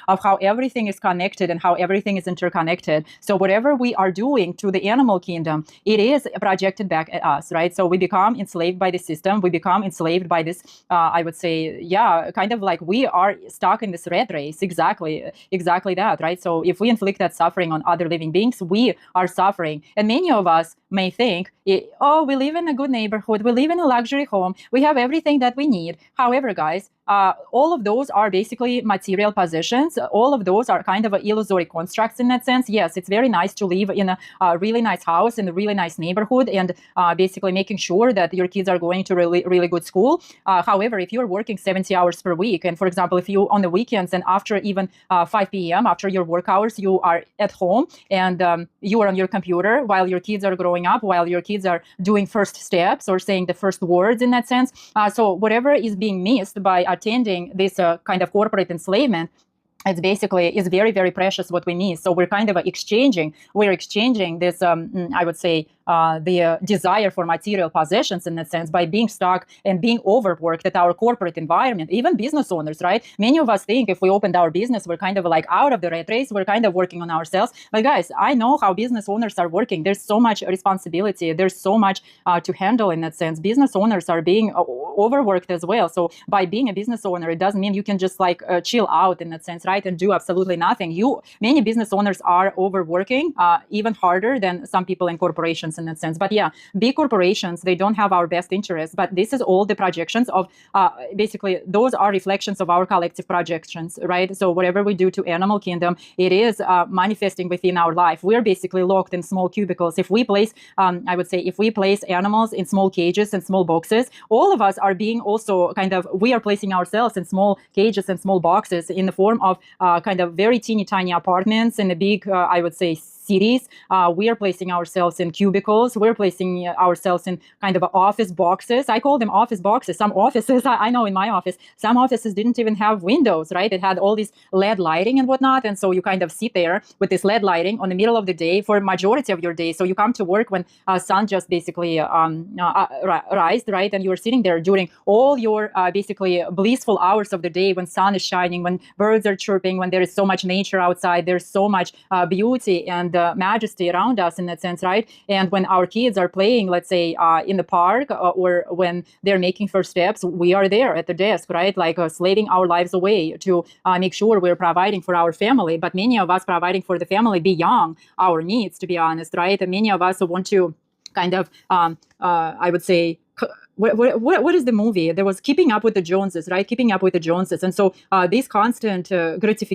of how everything is connected and how everything is interconnected. So whatever we are doing to the animal kingdom, it is projected back at us, right? So we become enslaved by the system. We become enslaved by this, I would say, yeah, kind of like we are stuck in this rat race. Exactly that, right? So if we inflict that suffering on other living beings, we are suffering. And many of us may think, oh, we live in a good neighborhood. We live in a luxury home. We have everything that we need. However, guys, all of those are basically material possessions. All of those are kind of illusory constructs in that sense. Yes, it's very nice to live in a really nice house in a really nice neighborhood and basically making sure that your kids are going to really good school. However, if you're working 70 hours per week, and for example, if you on the weekends and after even 5 p.m., after your work hours, you are at home and you are on your computer while your kids are growing up, while your kids are doing first steps or saying the first words in that sense. So whatever is being missed by attending this kind of corporate enslavement, it's basically is very, very precious what we need. So we're kind of exchanging this, I would say, the desire for material possessions in that sense by being stuck and being overworked at our corporate environment, even business owners, right? Many of us think if we opened our business, we're kind of like out of the rat race. We're kind of working on ourselves. But guys, I know how business owners are working. There's so much responsibility. There's so much to handle in that sense. Business owners are being overworked as well. So by being a business owner, it doesn't mean you can just like chill out in that sense, right? And do absolutely nothing. Many business owners are overworking even harder than some people in corporations in that sense. But yeah, big corporations, they don't have our best interests, but this is all the projections of basically those are reflections of our collective projections, right? So whatever we do to animal kingdom, it is manifesting within our life. We're basically locked in small cubicles. If we place, I would say, if we place animals in small cages and small boxes, all of us are being also kind of, we are placing ourselves in small cages and small boxes in the form of kind of very teeny tiny apartments in a big, I would say, cities. We are placing ourselves in cubicles. We're placing ourselves in kind of office boxes. I call them office boxes. Some offices, I know in my office, some offices didn't even have windows, right? It had all this LED lighting and whatnot. And so you kind of sit there with this LED lighting on the middle of the day for majority of your day. So you come to work when sun just basically rised, right? And you're sitting there during all your basically blissful hours of the day when sun is shining, when birds are chirping, when there is so much nature outside, there's so much beauty and majesty around us in that sense, right? And when our kids are playing, let's say, in the park or when they're making first steps, we are there at the desk, right? Like slaving our lives away to make sure we're providing for our family. But many of us providing for the family beyond our needs, to be honest, right? And many of us want to kind of, I would say, what is the movie? There was Keeping Up with the Joneses, right? Keeping Up with the Joneses. And so this constant gratification